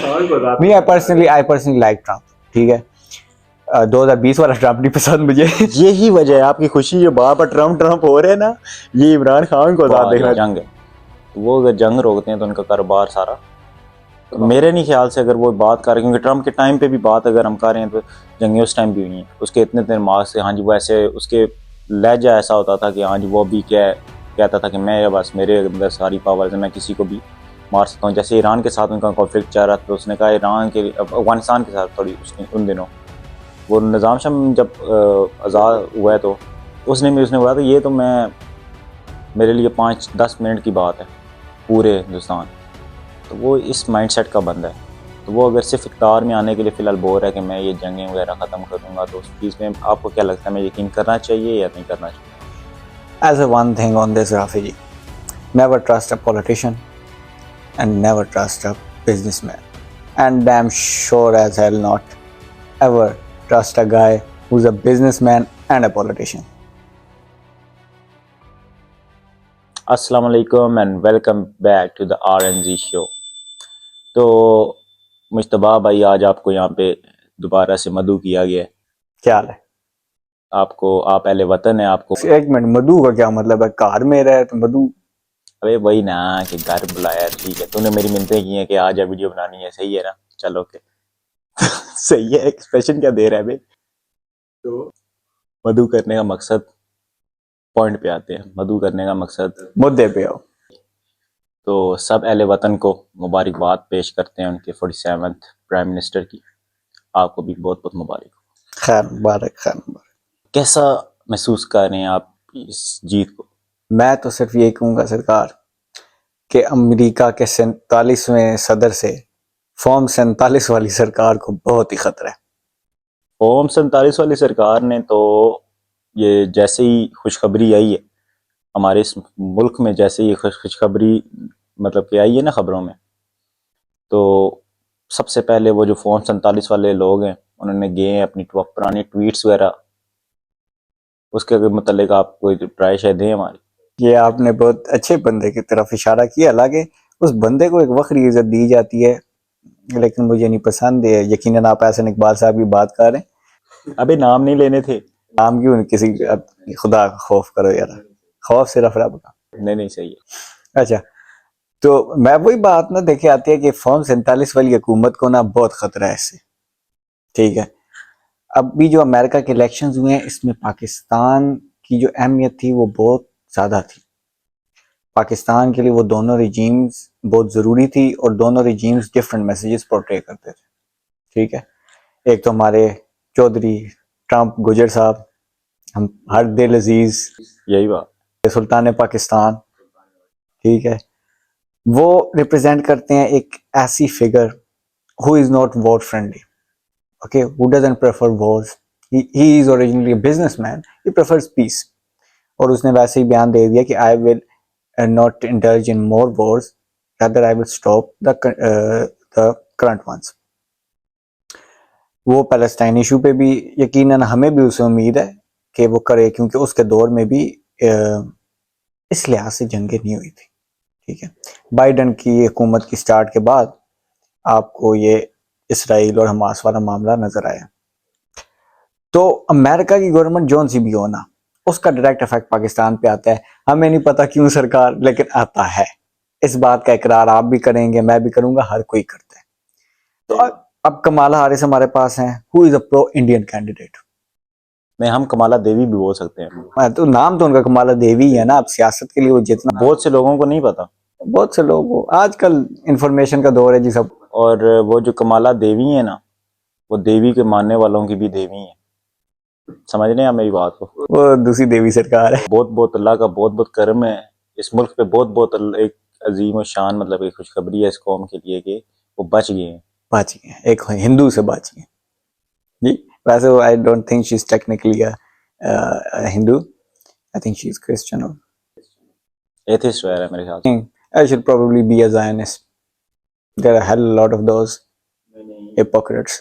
नहीं, I personally like Trump, ठीक है। 2020 वाला ट्रम्प नहीं पसंद मुझे। यही वजह है आपकी खुशी, जो बार बार ट्रम्प ट्रम्प हो रहे हैं ना, ये इमरान खान को साथ देखना। जंग है, तो वो अगर जंग रोकते हैं तो उनका कारोबार सारा, तो मेरे नहीं ख्याल से अगर वो बात कर रहे, क्योंकि ट्रम्प के टाइम पे भी बात अगर हम कर रहे हैं तो जंगें उस टाइम भी हुई हैं, उसके इतने इतने मार्क्स से, हाँ जी वो ऐसे, उसके लहजा ऐसा होता था कि हाँ जी वो भी क्या कहता था कि मैं बस मेरे अंदर सारी पावर है, मैं किसी को भी मार सकता हूँ। जैसे ईरान के साथ उनका कॉन्फ्लिक्ट चल रहा था, तो उसने कहा ईरान के, अफगानिस्तान के साथ थोड़ी उसने उन दिनों वो निज़ाम शम जब आज़ाद हुआ है, तो उसने बोला था ये तो मैं, मेरे लिए 5-10 मिनट की बात है पूरे हिंदुस्तान। तो वो इस माइंडसेट का बंदा है, तो वो अगर सिर्फ इक़्तिदार में आने के लिए फ़िलहाल बोल रहा है कि मैं ये जंगें वगैरह ख़त्म करूँगा, तो उस चीज़ में आपको क्या लगता है, मैं यकीन करना चाहिए या नहीं करना चाहिए? As a one thing on this, Rafi ji, never trust a politician and never trust a businessman, and damn sure as hell not ever trust a guy who's a businessman and a politician. अस्सलाम वालेकुम and welcome back to the RNZ show. तो मुश्तबा भाई, आज आपको यहाँ पे दोबारा से मधु किया गया है। क्या हाल है? आपको, आप अहले वतन है, आपको एक मिनट, मधु का क्या मतलब है? कार में रहे तो मधु? अरे वही ना कि घर बुलाया, ठीक है, तूने मेरी मिन्नतें की हैं कि आज वीडियो बनानी है, सही है ना? चलो ओके। सही है। एक्सप्रेशन क्या दे रहा है भाई? तो मधु करने का मकसद, पॉइंट पे आते हैं, मधु करने का मकसद, मुद्दे पे आओ। तो सब अहले वतन को मुबारकबाद पेश करते हैं उनके 47th प्राइम मिनिस्टर की। आपको भी बहुत बहुत मुबारक। खैर मुबारक, खैर मुबारक। कैसा महसूस कर रहे हैं आप इस जीत को? मैं तो सिर्फ ये कहूँगा सरकार कि अमेरिका के 47वें सदर से फॉर्म 47 वाली सरकार को बहुत ही खतरा है। फॉर्म 47 वाली सरकार ने तो, ये जैसे ही खुशखबरी आई है हमारे इस मुल्क में, जैसे ही खुशखबरी मतलब कि आई है ना खबरों में, तो सबसे पहले वो जो फॉर्म 47 वाले लोग हैं उन्होंने गए अपनी पुरानी ट्वीट्स वगैरह, उसके मतलब आप कोई ट्राई शायद दें हमारी। ये आपने बहुत अच्छे बंदे की तरफ इशारा किया। हालांकि उस बंदे को एक वक्री इज्जत दी जाती है, लेकिन मुझे नहीं पसंद है। यकीनन आप एहसन इकबाल साहब की बात कर रहे हैं। अबे नाम नहीं लेने थे। नाम क्यों? किसी खुदा का खौफ करो यार, खौफ सिर्फ रब का। नहीं सही है। अच्छा, तो मैं वही बात ना देखे आती है कि फॉर्म 47 वाली हुकूमत को ना बहुत खतरा है इससे, ठीक है। अब भी जो अमेरिका के इलेक्शंस हुए हैं, इसमें पाकिस्तान की जो अहमियत थी वो बहुत ज़्यादा थी। पाकिस्तान के लिए वो दोनों रिजीम्स बहुत ज़रूरी थी, और दोनों रिजीम्स डिफरेंट मैसेजेस पोर्ट्रे करते थे, ठीक है। एक तो हमारे चौधरी ट्रम्प गुजर साहब, हम हर दिल अजीज, यही बात, सुल्तान पाकिस्तान, ठीक है। वो रिप्रेजेंट करते हैं एक ऐसी figure who is not war friendly, okay, who doesn't prefer wars. He is originally a businessman, he prefers peace, और उसने वैसे ही बयान दे दिया कि I will not indulge in more wars, rather I will stop the current ones. वो Palestine issue पे भी यकीनन हमें भी उसे उम्मीद है कि वो करे, क्योंकि उसके दौर में भी इस लिहाज से जंगें नहीं हुई थी, ठीक है। बाइडन की हुकूमत की स्टार्ट के बाद आपको ये इसराइल और हमास वाला मामला नजर आया। तो अमेरिका की गवर्नमेंट जोन सी भी हो ना, उसका डायरेक्ट इफेक्ट पाकिस्तान पे आता है। हमें नहीं पता क्यों सरकार, लेकिन आता है। इस बात का इकरार आप भी करेंगे, मैं भी करूंगा, हर कोई करता है। तो अब कमाला हारिस हमारे पास हैं, who is a pro Indian candidate. नहीं, हम कमाला देवी भी बोल सकते हैं। तो नाम तो उनका कमाला देवी है ना। अब सियासत के लिए वो जितना, बहुत से लोगों को नहीं पता, बहुत से लोग, आजकल इंफॉर्मेशन का दौर है जी सब। और वो जो कमाला देवी है ना, वो देवी के मानने वालों की भी देवी है। समझ रहे हैं आप मेरी बात को? वो दूसरी देवी सरकार है। बहुत बहुत अल्लाह का बहुत बहुत करम है इस मुल्क पे, बहुत बहुत एक अजीम और शान मतलब एक खुशखबरी है इस कौम के लिए कि वो बच गए हैं। बच गए, एक हिंदू से बच गए जी। वैसे वो I don't think she is technically a Hindu, I think she is Christian और एथिस्ट है मेरे ख्याल से। I should probably be a Zionist. There are a hell lot of those hypocrites.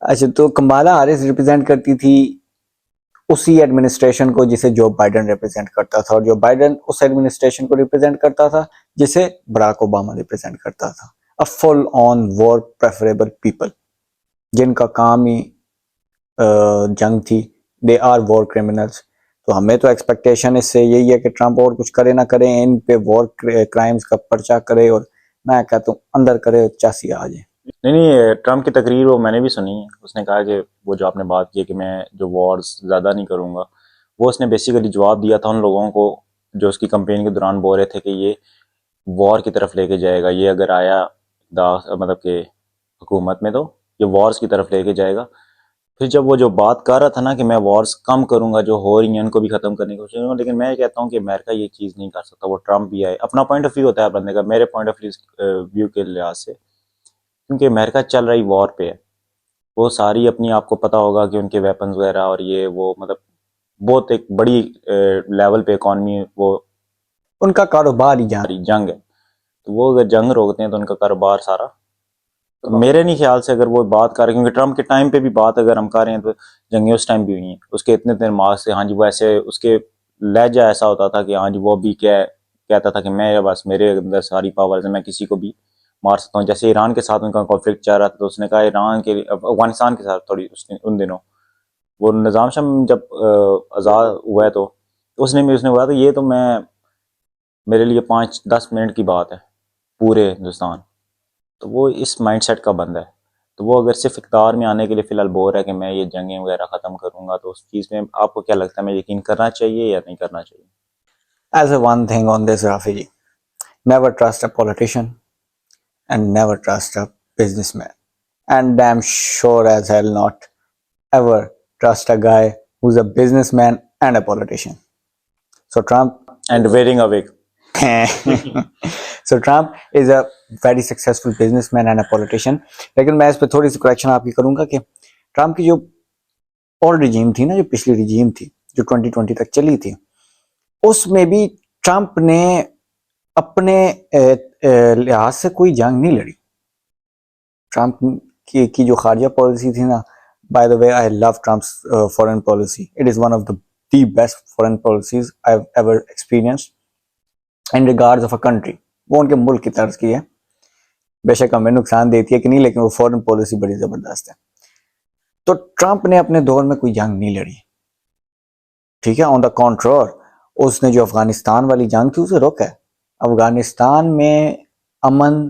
अच्छा, तो कमाला हारिस रिप्रेजेंट करती थी उसी एडमिनिस्ट्रेशन को जिसे जो बाइडन रिप्रेजेंट करता था, और जो बाइडन उस एडमिनिस्ट्रेशन को रिप्रेजेंट करता था जिसे बराक ओबामा रिप्रेजेंट करता था। A full on war preferable people, जिनका काम ही जंग थी, दे आर वॉर क्रिमिनल्स। तो हमें तो एक्सपेक्टेशन इससे यही है कि ट्रंप और कुछ करे ना करे, इन पे वॉर क्राइम्स का पर्चा करे और मैं कहता हूँ अंदर करे, चासी आ जाए। नहीं, ट्रम्प की तकरीर वो मैंने भी सुनी है। उसने कहा कि वो जो आपने बात की है कि मैं जो वॉर्स ज़्यादा नहीं करूँगा, वो उसने बेसिकली जवाब दिया था उन लोगों को जो उसकी कंपेन के दौरान बोल रहे थे कि ये वॉर की तरफ लेके जाएगा, ये अगर आया मतलब कि हुकूमत में तो ये वॉर्स की तरफ लेके जाएगा। फिर जब वो जो बात कर रहा था ना कि मैं वॉर्स कम करूंगा, जो हो रही हैं उनको भी खत्म करने की कोशिश करूंगा, लेकिन मैं कहता हूँ कि अमेरिका ये चीज़ नहीं कर सकता। वो ट्रम्प भी आए, अपना पॉइंट ऑफ व्यू होता है बंदे का, मेरे पॉइंट ऑफ व्यू के लिहाज से, क्योंकि अमेरिका चल रही वॉर पे है। वो सारी अपनी, आपको पता होगा कि उनके वेपन्स वगैरह और ये वो मतलब बहुत एक बड़ी लेवल पे इकॉनमी, वो उनका कारोबार ही जान। जंग है। तो वो अगर जंग रोकते हैं तो उनका कारोबार सारा, तो मेरे नहीं ख्याल से अगर वो बात कर रहे, क्योंकि ट्रम्प के टाइम पे भी बात अगर हम कर रहे हैं तो जंगें उस टाइम भी हुई हैं। उसके इतने इतने मार्क्स से, हाँ जी, वो ऐसे उसके लहजा ऐसा होता था कि हाँ जी वो भी क्या कहता था कि मैं बस मेरे अंदर सारी पावर है, मैं किसी को भी मार सकता हूँ। जैसे ईरान के साथ उनका कॉन्फ्लिक्ट चल रहा था तो उसने कहा ईरान के अफगानिस्तान के साथ थोड़ी उसने उन दिनों वो निज़ाम शम जब आज़ाद हुआ है तो उसने बोला था ये तो मैं मेरे लिए 5-10 मिनट की बात है पूरे हिंदुस्तान। तो वो इस माइंडसेट का बंदा है। तो वो अगर सिर्फ इक़्तिदार में आने के लिए फ़िलहाल बोल रहा है कि मैं ये जंगें वगैरह ख़त्म करूँगा, तो उस चीज़ में आपको क्या लगता है, मैं यकीन करना चाहिए या नहीं करना चाहिए? As a one thing on this, Rafi ji, never trust a politician and never trust a businessman, and damn sure as hell not ever trust a guy who's a businessman and a politician. So Trump and wearing a wig. so Trump is a very successful businessman and a politician. लेकिन मैं इस पे थोड़ी सी correction आपकी करूंगा कि Trump की जो ओल्ड रिजीम थी ना, जो पिछली रिजीम थी जो 2020 तक चली थी, उसमें भी ट्रम्प ने अपने लिहाज से कोई जंग नहीं लड़ी। ट्रम्प की जो खारजा पॉलिसी थी ना, by the way I love Trump's foreign policy, it is one of the best foreign policies I have ever experienced in regards of a country. वो उनके मुल्क की तर्ज की है, बेशक हमें नुकसान देती है कि नहीं, लेकिन वो फॉरेन पॉलिसी बड़ी ज़बरदस्त है। तो ट्रम्प ने अपने दौर में कोई जंग नहीं लड़ी, ठीक है। ऑन द कॉन्ट्रोर, उसने जो अफगानिस्तान वाली जंग थी उसे रोका है। अफगानिस्तान में अमन,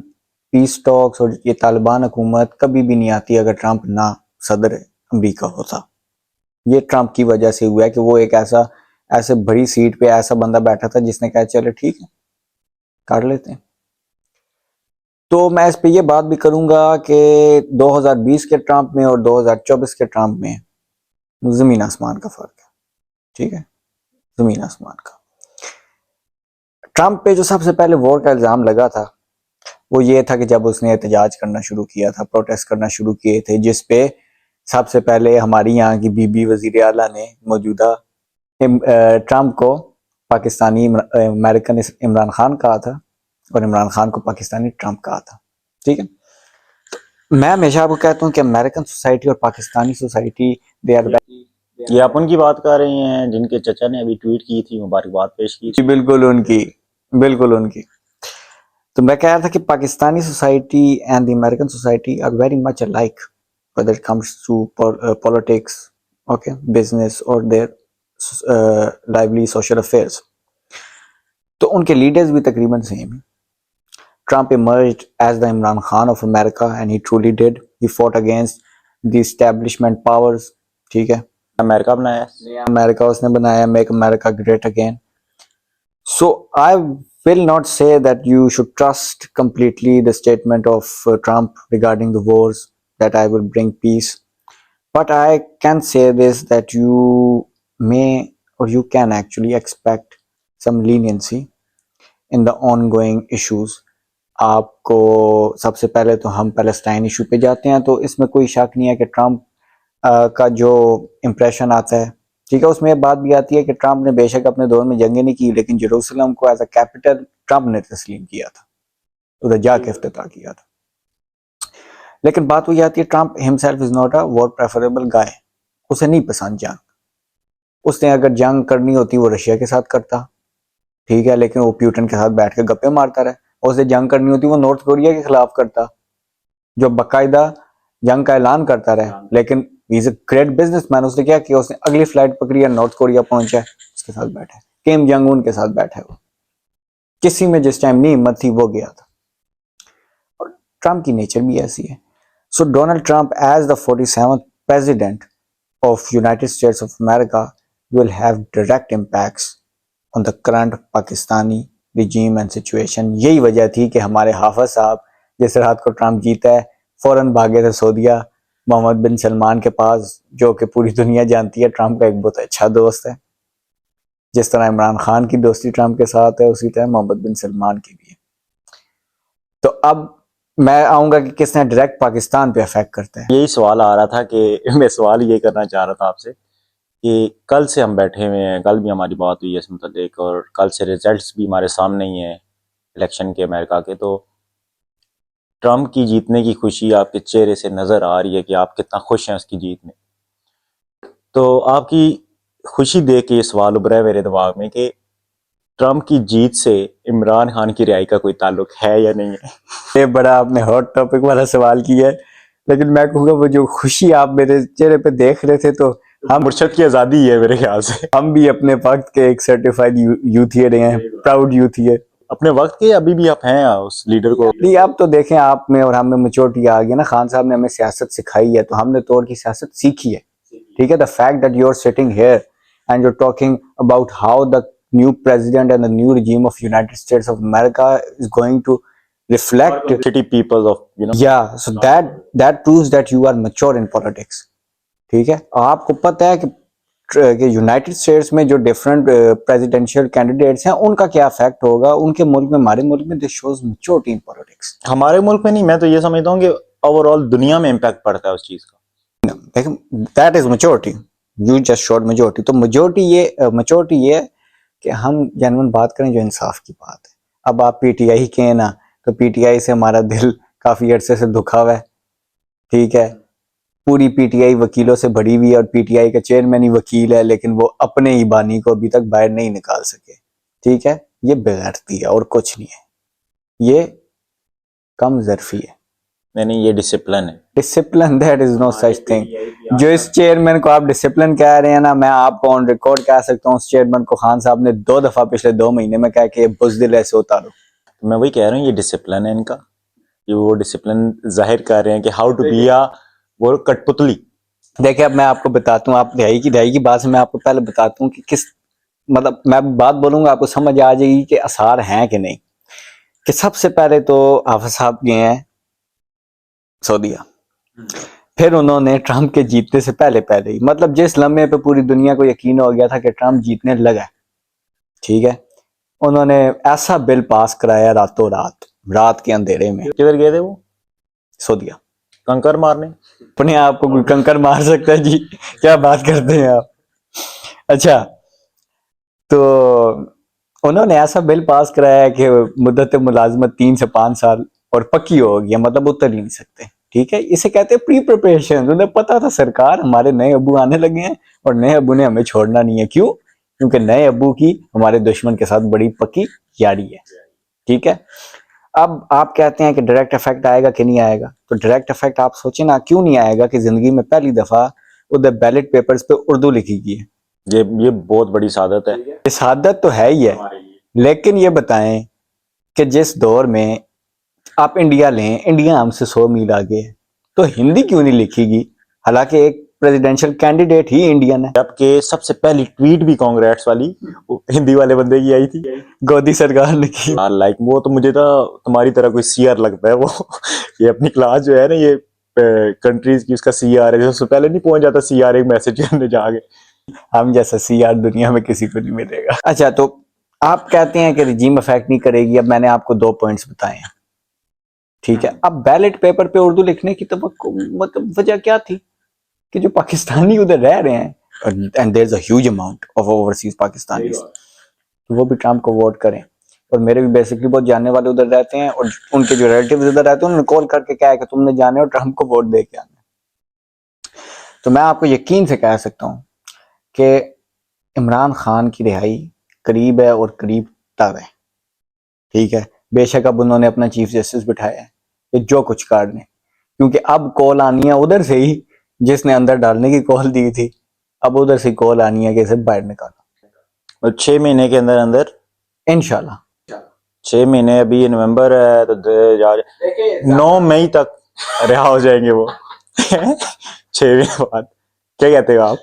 पीस टॉक्स और ये तालिबान हुकूमत कभी भी नहीं आती अगर ट्रम्प ना सदर अमेरिका होता। ये ट्रम्प की वजह से हुआ है कि वो एक ऐसे बड़ी सीट पे ऐसा बंदा बैठा था जिसने कहा चलो ठीक है कर लेते हैं। तो मैं इस पे ये बात भी करूंगा कि 2020 के ट्रम्प में और 2024 के ट्रम्प में जमीन आसमान का फर्क है, ठीक है, जमीन आसमान का। ट्रम्प पे जो सबसे पहले वॉर का इल्जाम लगा था वो ये था कि जब उसने एहतजाज करना शुरू किया था, प्रोटेस्ट करना शुरू किए थे, जिस पे सबसे पहले हमारी यहाँ की बीबी वजीर आला ने मौजूदा ट्रम्प को पाकिस्तानी अमेरिकन इमरान खान कहा था और इमरान खान को पाकिस्तानी ट्रम्प कहा था, ठीक है। मैं हमेशा आपको कहता हूँ कि अमेरिकन सोसाइटी और पाकिस्तानी सोसाइटी दे आर, ये आप उनकी बात कर रहे हैं जिनके चचा ने अभी ट्वीट की थी, मुबारकबाद पेश की थी? बिल्कुल उनकी, बिल्कुल उनकी। तो मैं कह रहा था कि Pakistani society and the American society are very much alike when it comes to politics, okay, business और देयर लाइवली सोशल अफेयर्स। तो उनके लीडर्स भी तकरीबन सेम हैं। Trump emerged as the Imran Khan of America and he truly did. He fought against the establishment powers, ठीक है। America बनाया है। नया अमेरिका उसने बनाया, make America great again. So I will not say that you should trust completely the statement of Trump regarding the wars, that I will bring peace. But I can say this, that you may or you can actually expect some leniency in the ongoing issues. आपको सबसे पहले तो हम Palestine issue पे जाते हैं, तो इसमें कोई शक नहीं है कि ट्रम्प का जो इम्प्रेशन आता है, ठीक है, उसमें बात भी आती है कि ट्रम्प ने बेशक अपने दौर में जंगें नहीं की, लेकिन जेरूसलम को एज अ कैपिटल ट्रम्प ने तस्लीम किया था, उधर जाके इफ्तिताह किया था। लेकिन बात वही आती है, Trump himself is not a war preferable guy, उसे नहीं पसंद जंग। उसने अगर जंग करनी होती वो रशिया के साथ करता, ठीक है, लेकिन वो प्यूटन के साथ बैठ के गप्पे मारता रहा। और उसे जंग करनी होती वो नॉर्थ कोरिया के खिलाफ करता, जो बाकायदा जंग का ऐलान करता रहे। लेकिन ही इज अ ग्रेट बिजनेसमैन। उसने क्या किया, उसने अगली फ्लाइट पकड़ी है, नॉर्थ कोरिया पहुंचा, उसके साथ बैठा, किम जंग उन के साथ बैठा है। वो किसी में जिस टाइम नहीं हिम्मत थी वो गया था। और ट्रम्प की नेचर भी ऐसी है। So Donald Trump as the 47th president of United States of America will have direct impacts on the current Pakistani regime and situation। यही वजह थी कि हमारे हाफिज साहब जिस रात को ट्रम्प जीता है फौरन भागे थे सऊदीया मोहम्मद बिन सलमान के पास, जो कि पूरी दुनिया जानती है ट्रम्प का एक बहुत अच्छा दोस्त है। जिस तरह इमरान खान की दोस्ती ट्रम्प के साथ है, उसी तरह मोहम्मद बिन सलमान की भी है। तो अब मैं आऊंगा कि किसने डायरेक्ट पाकिस्तान पे अफेक्ट करता है। यही सवाल आ रहा था कि मैं सवाल ये करना चाह रहा था आपसे कि कल से हम बैठे हुए हैं, कल भी हमारी बात हुई है इस मुतालिक, और कल से रिजल्ट्स भी हमारे सामने ही हैं इलेक्शन के अमेरिका के। तो ट्रम्प की जीतने की खुशी आपके चेहरे से नज़र आ रही है कि आप कितना खुश हैं उसकी जीत में। तो आपकी खुशी देख के ये सवाल उभरा है मेरे दिमाग में कि ट्रम्प की जीत से इमरान खान की रिहाई का कोई ताल्लुक है या नहीं है। ये बड़ा आपने हॉट टॉपिक वाला सवाल किया है, लेकिन मैं कहूँगा वो जो खुशी आप मेरे चेहरे पे देख रहे थे, तो हम मुर्शद की आज़ादी है मेरे ख्याल से। हम भी अपने वक्त के एक सर्टिफाइड यूथियर हैं, प्राउड यूथियर। अपने वक्त के अभी भी आप हैं उस लीडर को। नहीं, अब तो देखें आप में और हम में मैच्योरिटी आ गई ना। खान साहब ने हमें सियासत सिखाई है, तो हमने तौर की सियासत सीखी है। ठीक है, the fact that you are sitting here and you are talking about how the new president and the new regime of United States of America is going to reflect city people of yeah, so that proves that you are mature in politics। ठीक है, आपको पता है कि United states में जो different presidential candidates हैं उनका क्या इफेक्ट होगा उनके मुल्क में, हमारे मुल्क में। This shows maturity in politics. हमारे मुल्क में नहीं, मैं तो ये समझता हूँ कि ओवरऑल दुनिया में इम्पैक्ट पड़ता है उस चीज का। लेकिन that is maturity, you just showed maturity. तो मैच्योरिटी ये है कि हम जेन्युइन बात करें, जो इंसाफ की बात है। अब आप पीटीआई के हैं ना, तो पीटीआई से हमारा दिल काफी अरसे से दुखा हुआ है। ठीक है, पूरी पीटीआई वकीलों से भरी हुई है और पीटीआई का चेयरमैन ही वकील है, लेकिन वो अपने ही बानी को अभी तक बाहर नहीं निकाल सके। ठीक है, ये बेगैरती है और कुछ नहीं है, ये कम ज़र्फी है। नहीं, ये डिसिप्लिन है। Discipline, that is no such thing. जो इस चेयरमैन को आप डिसिप्लिन कह रहे हैं ना, मैं आपको ऑन रिकॉर्ड कह सकता हूँ, उस चेयरमैन को खान साहब ने 2 दफा पिछले 2 महीने में कहा कि ये बुज़दिल ऐसे उतारो। तो मैं वही कह रहा हूँ, ये डिसिप्लिन है इनका, ये वो डिसिप्लिन जाहिर कर रहे हैं कि हाउ टू बी आ वो कठपुतली। देखिए, अब मैं आपको बताता हूँ, आप दहाई की बात से मैं आपको पहले बताता हूँ कि किस, मतलब मैं बात बोलूंगा आपको समझ आ जाएगी कि आसार हैं कि नहीं। कि सबसे पहले तो हाफिज साहब गए हैं सऊदीया, फिर उन्होंने ट्रम्प के जीतने से पहले ही, मतलब जिस लम्हे पे पूरी दुनिया को यकीन हो गया था कि ट्रम्प जीतने लगा, ठीक है, उन्होंने ऐसा बिल पास कराया रातों रात के अंधेरे में। किधर गए थे वो? सऊदीया। कंकर मारने? अपने आप को कोई कंकर मार सकता है जी? क्या बात करते हैं आप। अच्छा, तो उन्होंने ऐसा बिल पास कराया है कि मुद्दत मुलाजमत 3 से 5 साल और पक्की हो गई, मतलब उतर ही नहीं सकते। ठीक है, इसे कहते हैं प्री प्रिपरेशन। उन्हें पता था सरकार हमारे नए अबू आने लगे हैं और नए अबू ने हमें छोड़ना नहीं है। क्यों? क्योंकि नए अबू की हमारे दुश्मन के साथ बड़ी पक्की यारी है। ठीक है, अब आप कहते हैं कि डायरेक्ट इफेक्ट आएगा कि नहीं आएगा, तो डायरेक्ट इफेक्ट आप सोचें ना, क्यों नहीं आएगा कि जिंदगी में पहली दफा उधर बैलेट पेपर्स पे उर्दू लिखी गई है। ये बहुत बड़ी सादत है। ये सादत तो है ही है, लेकिन ये बताएं कि जिस दौर में आप इंडिया लें, इंडिया हमसे 100 मील आगे है, तो हिंदी क्यों नहीं लिखीगी? हालांकि एक प्रेसिडेंशियल कैंडिडेट ही इंडियन है। जबकि सबसे पहली ट्वीट भी कांग्रेस वाली हिंदी वाले बंदे की आई थी, गोदी सरकार ने की। लाइक वो तो मुझे तो तुम्हारी तरह कोई सीआर लगता है वो। ये अपनी क्लास जो है ना, ये कंट्रीज की, उसका सीआर है, सबसे पहले नहीं पहुंच जाता सीआर एक मैसेज करने जाके। हम जैसा सीआर दुनिया में किसी को नहीं मिलेगा। अच्छा, तो आप कहते हैं कि रिजीम इफेक्ट नहीं करेगी। अब मैंने आपको 2 पॉइंट्स बताए हैं। ठीक है, अब बैलेट पेपर पे उर्दू लिखने की तो मतलब वजह क्या थी कि जो पाकिस्तानी उधर रह रहे हैं, and there is a huge amount of overseas Pakistanis, तो वो भी ट्रम्प को वोट करें। और मेरे भी बेसिकली बहुत जानने वाले उधर रहते हैं, और उनके जो रिलेटिव्स उधर रहते हैं उन्होंने कॉल करके कहा है कि तुमने जाने और ट्रम्प को वोट दे के आना। तो मैं आपको यकीन से कह सकता हूँ कि इमरान खान की रिहाई करीब है और करीब तब है। ठीक है, बेशक अब उन्होंने अपना चीफ जस्टिस बिठाया है कि जो कुछ कर लें, क्योंकि अब कॉल आनी है उधर से ही जिसने अंदर डालने की कॉल दी थी, अब उधर से कॉल आनी है कि इसे बाहर निकालो। और 6 महीने के अंदर अंदर इंशाल्लाह 6 महीने, अभी ये नवंबर है तो 9 मई तक रिहा हो जाएंगे वो 6 महीने बाद। क्या कहते हो आप?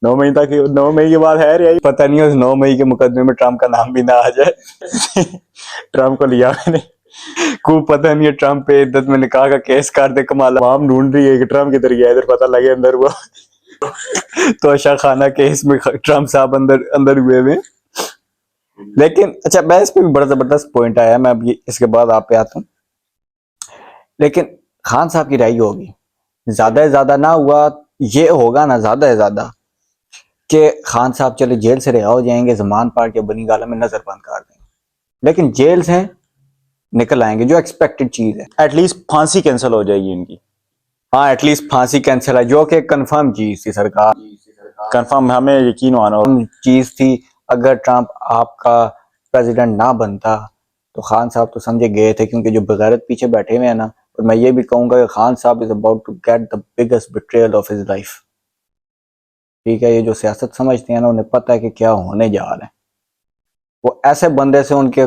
9 मई तक, 9 मई के बाद है रिहाई? पता नहीं उस 9 मई के मुकदमे में ट्रम्प का नाम भी ना आ जाए। ट्रम्प को लिया मैंने। को पता नहीं है ट्रम्प पे इद्दत में निकाह का केस कर दे कमाल। आम ढूंढ रही है कि ट्रम्प किधर गया, इधर पता लगे अंदर हुआ। तो आशा खाना केस में ट्रम्प साहब अंदर अंदर हुए हुए। लेकिन अच्छा, मैं इस पे भी बड़ा जबरदस्त पॉइंट आया, मैं अब इसके बाद आप पे आता हूँ। लेकिन खान साहब की राय होगी, ज्यादा से ज्यादा ना हुआ ये होगा ना, ज्यादा से ज्यादा कि खान साहब चले जेल से रिहा हो जाएंगे, जमान पार के बनी गाला में नजर बंद कर देंगे, लेकिन जेल से निकल आएंगे, जो एक्सपेक्टेड चीज है। एटलीस्ट फांसी कैंसिल हो जाएगी इनकी। हाँ, एटलीस्ट फांसी कैंसिल है, जो कि कंफर्म चीज थी सरकार, कंफर्म, हमें यकीन मानो चीज थी। अगर ट्रम्प आपका प्रेसिडेंट ना बनता तो खान साहब तो समझे गए थे, क्योंकि जो बगैरत पीछे बैठे हुए हैं ना, और मैं ये भी कहूंगा कि खान साहब is about to get the biggest betrayal of his life. ठीक है, ये जो सियासत समझते हैं ना, उन्हें पता है कि क्या होने जा रहा है। वो ऐसे बंदे से उनके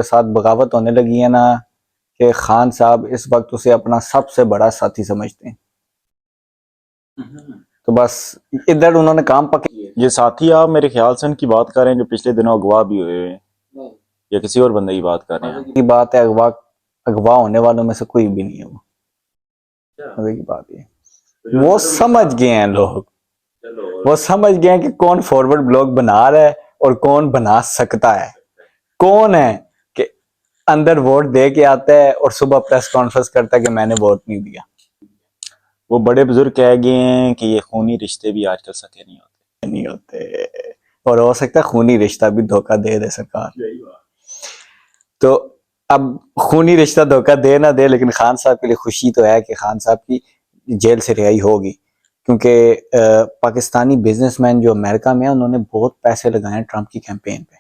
साथ बगावत होने लगी है ना कि खान साहब इस वक्त उसे अपना सबसे बड़ा साथी समझते हैं। तो बस इधर उन्होंने काम पकड़े। ये साथी आप मेरे ख्याल से उनकी बात कर रहे हैं जो पिछले दिनों अगवा भी हुए हैं, या किसी और बंदे की बात कर रहे हैं? की बात है, अगवा अगवा होने वालों में से कोई भी नहीं है वो। मजे की बात है वो समझ गए हैं लोग, वो समझ गए हैं कि कौन फॉरवर्ड ब्लॉग बना रहा है और कौन बना सकता है। कौन है कि अंदर वोट दे के आता है और सुबह प्रेस कॉन्फ्रेंस करता है कि मैंने वोट नहीं दिया। वो बड़े बुजुर्ग कह गए हैं कि ये खूनी रिश्ते भी आजकल सके नहीं होते, और हो सकता है खूनी रिश्ता भी धोखा दे दे सरकार। तो अब खूनी रिश्ता धोखा दे ना दे, लेकिन खान साहब के लिए खुशी तो है कि खान साहब की जेल से रिहाई होगी, क्योंकि पाकिस्तानी बिजनेसमैन जो अमेरिका में है उन्होंने बहुत पैसे लगाए हैं ट्रम्प की कैंपेन पे।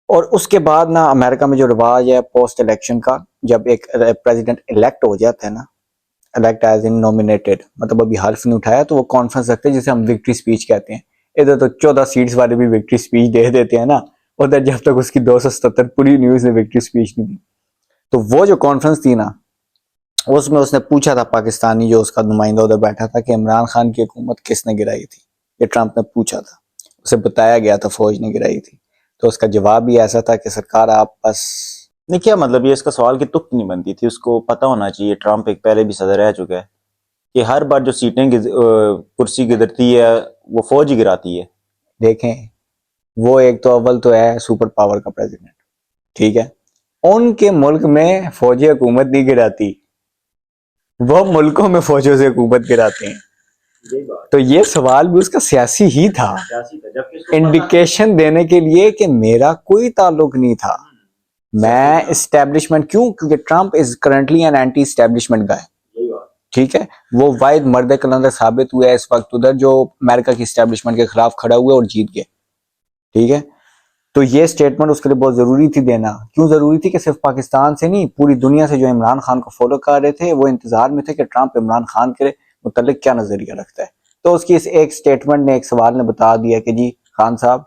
और उसके बाद ना अमेरिका में जो रिवाज है पोस्ट इलेक्शन का, जब एक प्रेसिडेंट इलेक्ट हो जाता है ना, इलेक्ट एज इन नॉमिनेटेड, मतलब अभी हल्फ नहीं उठाया, तो वो कॉन्फ्रेंस रखते हैं जिसे हम विक्ट्री स्पीच कहते हैं। इधर तो 14 सीट्स वाले भी विक्ट्री स्पीच दे देते हैं ना, उधर जब तक उसकी 277 पूरी न्यूज ने विक्ट्री स्पीच नहीं दी। तो वो जो कॉन्फ्रेंस थी ना, उसमें उसने पूछा था, पाकिस्तानी जो उसका नुमाइंदा उधर बैठा था, कि इमरान खान की हुकूमत किसने गिराई थी। ये ट्रम्प ने पूछा था, उसे बताया गया था फौज ने गिराई थी। तो उसका जवाब भी ऐसा था कि सरकार आप बस नहीं, क्या मतलब, ये इसका सवाल की तुक नहीं बनती थी। उसको पता होना चाहिए, ट्रम्प एक पहले भी सदर रह चुका है, कि हर बार जो सीटें कुर्सी गिरती है वो फौज ही गिराती है। देखें, वो एक तो अव्वल तो है सुपर पावर का प्रेसिडेंट, ठीक है, उनके मुल्क में फौजी हुकूमत नहीं गिराती, वो मुल्कों में फौजों से हुकूमत गिराते हैं। तो ये सवाल भी उसका सियासी ही था, इंडिकेशन देने के लिए कि मेरा कोई ताल्लुक नहीं था, मैं इस्टेब्लिशमेंट, क्योंकि Trump is currently an anti establishment guy. ठीक है, वो वाहिद मर्द कलंदर साबित हुआ है इस वक्त उधर, जो अमेरिका की इस्टेब्लिशमेंट के खिलाफ खड़ा हुआ और जीत गए। ठीक है, तो ये स्टेटमेंट उसके लिए बहुत जरूरी थी देना। क्यों जरूरी थी? कि सिर्फ पाकिस्तान से नहीं, पूरी दुनिया से जो इमरान खान को फॉलो कर रहे थे वो इंतजार में थे कि ट्रम्प इमरान खान के मुतल्लिक क्या नजरिया रखता है। तो उसकी इस एक स्टेटमेंट ने, एक सवाल ने बता दिया कि जी खान साहब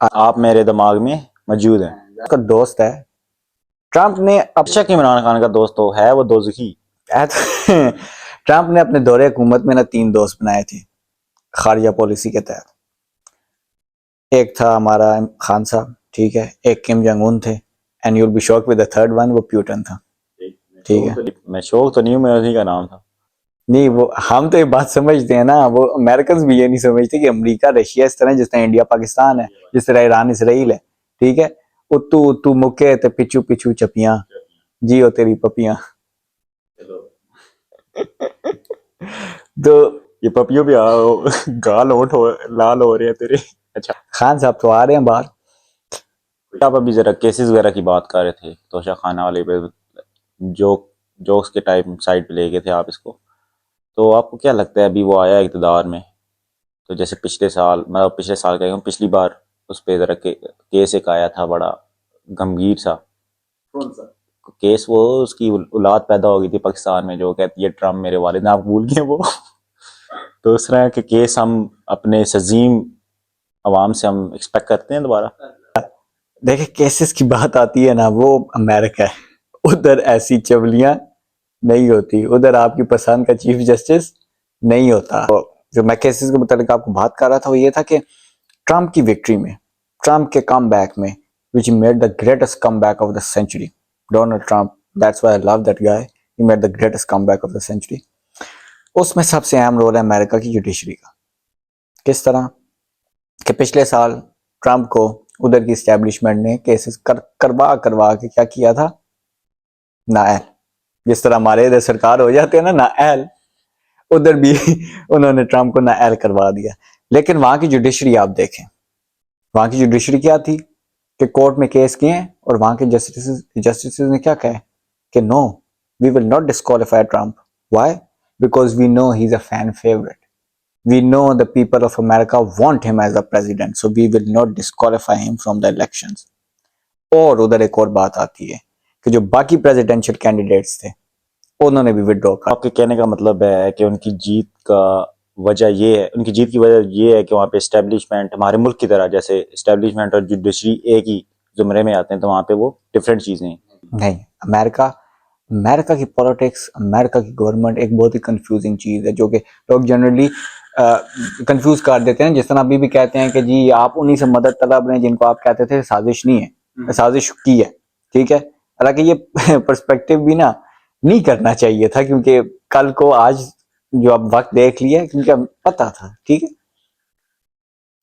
आप मेरे दिमाग में मौजूद हैं। उसका दोस्त है। ट्रम्प ने अच्छा कि इमरान खान का दोस्त तो है वो दोज़खी। ट्रम्प ने अपने दौरे हुकूमत में ना 3 दोस्त बनाए थे खारिजा पॉलिसी के तहत। एक था हमारा खान साहब, ठीक है, एक किम जोंग उन थे, and you will be shocked with the third one, वो प्यूटन था। ठीक है, मैं शौक तो नहीं हूँ, मैं उसी का नाम था। नहीं, वो हम तो ये बात समझते हैं ना, वो अमेरिकन भी ये नहीं समझते कि अमेरिका रशिया इस तरह जिस तरह इंडिया पाकिस्तान है, जिस तरह ईरान इसराइल है। ठीक है, उतू उतू मुके ते पिछू पिछू चपियां, जियो तेरी पपियां। तो ये पपियों भी गाल होठ हो लाल हो रहे हैं तेरे। अच्छा, खान साहब तो आ रहे हैं बाहर। आप अभी जरा केसेस वगैरह की बात कर रहे थे, तोशा खाना वाले पे जोक्स के टाइप साइड पे ले गए थे आप इसको। तो आपको क्या लगता है, अभी वो आया इक़्तिदार में, तो जैसे पिछले साल, मतलब पिछले साल कह रहा हूँ, पिछली बार उस पर ज़रा केस एक आया था बड़ा गंभीर सा कौन सा? केस, वो उसकी औलाद पैदा हो गई थी पाकिस्तान में, जो कहती है ट्रम्प मेरे वालिद, आप भूल गए वो। तो उस तरह के केस हम अपने सजीम अवाम से हम एक्सपेक्ट करते हैं दोबारा। देखिए केसेस की बात आती है ना, वो अमेरिका है, उधर ऐसी चवलियां नहीं होती, उधर आपकी पसंद का चीफ जस्टिस नहीं होता। तो जो मैं केसेस के मुताबिक आपको बात कर रहा था वो ये था कि ट्रम्प की विक्ट्री में, ट्रम्प के कम बैक में, which made the greatest come back of the century, Donald Trump, that's why I love that guy, he made the greatest come back of the century. उसमें सबसे अहम role है America की judiciary का। किस तरह कि पिछले साल ट्रम्प को उधर की एस्टेब्लिशमेंट ने केसेस करवा के क्या किया था, नाअहल, जिस तरह हमारे इधर सरकार हो जाते हैं ना नाअहल, उधर भी उन्होंने ट्रम्प को नाअहल करवा दिया। लेकिन वहां की जुडिशरी आप देखें, वहां की जुडिशरी क्या थी कि कोर्ट में केस किए और वहां के जस्टिस ने क्या कहा कि no, we will not disqualify Trump. Why? Because we know he is a fan favourite, we know the people of America want him as a president, so we will not disqualify him from the elections. और उधर एक और बात आती है कि जो बाकी प्रेसिडेंशियल कैंडिडेट्स थे उन्होंने भी विड्रॉ कर। आपके कहने का मतलब है कि उनकी जीत का वजह ये है, उनकी जीत की वजह ये है कि वहाँ पे एस्टेब्लिशमेंट हमारे मुल्क की तरह, जैसे एस्टेब्लिशमेंट और जुडिशरी एक ही जुमरे में आते हैं, तो वहाँ पे वो डिफरेंट चीजें हैं। नहीं, अमेरिका की पॉलिटिक्स, अमेरिका की गवर्नमेंट एक बहुत ही कंफ्यूजिंग चीज है, जो कि लोग जनरली कंफ्यूज कर देते हैं। जिस तरह अभी भी कहते हैं कि जी आप उन्हीं से मदद तलब हैं जिनको आप कहते थे साजिश नहीं है, साजिश की है, ठीक है। हालांकि ये पर्सपेक्टिव भी ना नहीं करना चाहिए था, क्योंकि कल को आज जो अब वक्त देख लिया, क्योंकि अब पता था, ठीक है।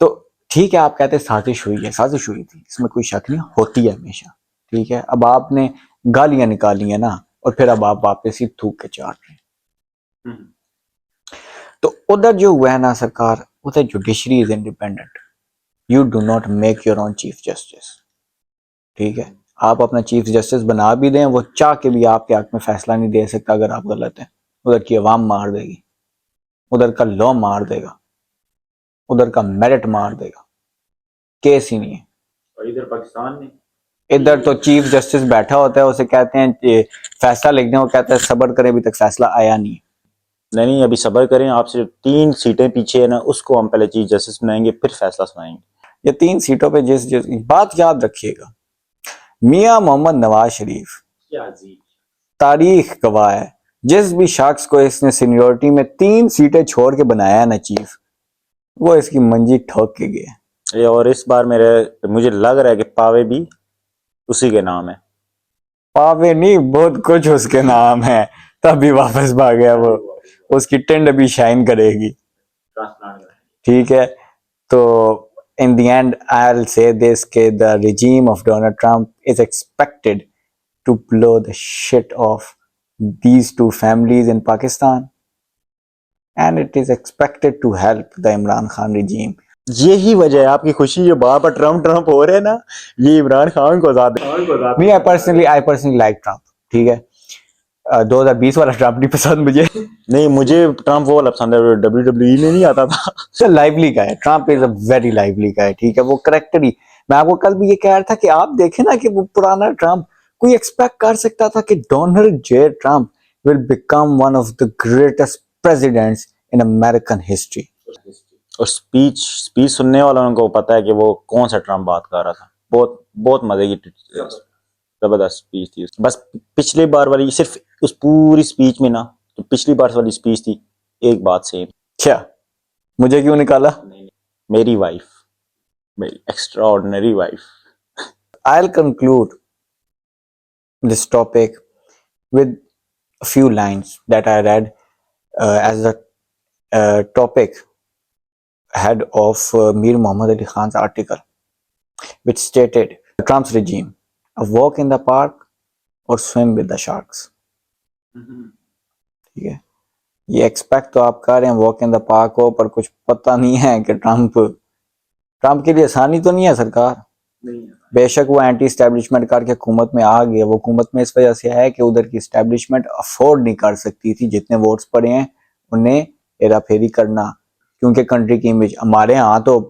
तो ठीक है, आप कहते साजिश हुई है, साजिश हुई थी, इसमें कोई शक नहीं, होती है हमेशा, ठीक है। अब आपने गालियां निकाली है ना, और फिर अब आप वापस ही थूक के चाट रहे हैं। तो उधर जो हुआ है ना सरकार, उधर judiciary is independent, you do not make your own chief justice, ठीक है। आप अपना चीफ जस्टिस बना भी दें, वो चाह के भी आपके हक में फैसला नहीं दे सकता अगर आप गलत हैं। उधर की अवाम मार देगी, उधर का लॉ मार देगा, उधर का मेरिट मार देगा, केस ही नहीं है। और इधर पाकिस्तान में इधर तो चीफ जस्टिस बैठा होता है, उसे कहते हैं फैसला लिख दें, वो कहता है सब्र करें, अभी तक फैसला आया नहीं। नहीं, अभी सब्र करें, आपसे 3 सीटें पीछे है ना, उसको हम पहले चीफ जस्टिस बनाएंगे, फिर फैसला सुनाएंगे। ये 3 सीटों पे जिस बात याद रखिएगा, मियां मोहम्मद नवाज शरीफ, तारीख गवाह है, जिस भी शख्स को इसने सीनियोरिटी में 3 सीटें छोड़ के बनाया ना चीफ, वो इसकी मंजी ठोक के गया। और इस बार मुझे लग रहा है कि पावे भी उसी के नाम है। पावे नहीं, बहुत कुछ उसके नाम है, तभी वापस भाग गया वो, उसकी टेंड अभी शाइन करेगी, ठीक है। तो in the end I'll say this कि the regime of Donald Trump is expected to blow the shit off these 2 families in Pakistan, and it is expected to help the Imran Khan regime. यही वजह है आपकी खुशी, ये बार बार Trump Trump हो रहे हैं ना, ये इमरान खान को ज्यादा। Me I personally like Trump, ठीक है। 2020 वाला ट्रम्प नहीं पसंद मुझे। नहीं, मुझे ट्रम्प वो वाला पसंद है, WWE में नहीं आता था। तो लाइवली का है, Trump is a very lively का है, ठीक है। वो करेक्टर ही, मैं आपको कल भी ये कह रहा था कि आप देखें ना कि वो पुराना ट्रम्प, कोई एक्सपेक्ट कर सकता था कि Donald J Trump will become one of the greatest presidents in American history. और स्पीच सुनने वालों को पता है कि वो कौन सा ट्रम्प बात कर रहा था। बहुत बहुत मजे की जबरदस्त स्पीच थी। बस पिछली बार वाली, सिर्फ उस पूरी स्पीच में ना, तो पिछली बार वाली स्पीच थी, एक बात सेम। क्या मुझे क्यों निकाला? मेरी वाइफ, मेरी extraordinary wife. I'll conclude this topic with a few lines that I read as the topic head of Mir Muhammad Ali Khan's article, which stated Trump's regime, a walk in the park or swim with the sharks. ठीक है, ये expect तो आप कर रहे हैं walk in the park हो, पर कुछ पता नहीं है कि ट्रम्प के लिए आसानी तो नहीं है सरकार। बेशक वो एंटी एस्टेब्लिशमेंट करके हुकूमत में आ गया, वो हुकूमत में इस वजह से है कि उधर की एस्टेब्लिशमेंट अफोर्ड नहीं कर सकती थी जितने वोट्स पड़े हैं उन्हें हेरा फेरी करना, क्योंकि कंट्री की इमेज, हमारे यहाँ तो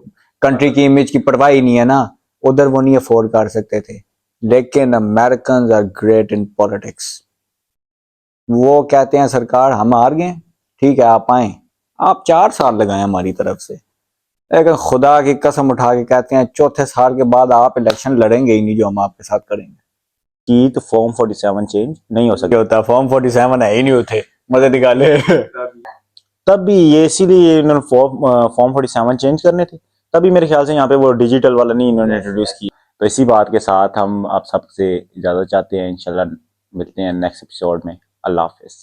कंट्री की इमेज की परवाह ही नहीं है ना, उधर वो नहीं अफोर्ड कर सकते थे। लेकिन American are great in politics. वो कहते हैं सरकार हम हार गए, ठीक है आप आए, आप 4 साल लगाए हमारी तरफ से, लेकिन खुदा की कसम उठा के कहते हैं चौथे साल के बाद आप इलेक्शन लड़ेंगे ही नहीं जो हम आपके साथ करेंगे। की तो फॉर्म 47 चेंज नहीं हो क्या सकता। होता, फॉर्म 47 है ही नहीं होते, मदद निकाले। तब भी ये इसीलिए इन्होंने फॉर्म 47 चेंज करने थे, तभी मेरे ख्याल से यहाँ पे वो डिजिटल वाला नहीं इन्होंने इंट्रोड्यूस किया। तो इसी बात के साथ हम आप सबसे इजाज़त चाहते हैं, इंशाल्लाह मिलते हैं नेक्स्ट एपिसोड में। अल्लाह हाफिज़।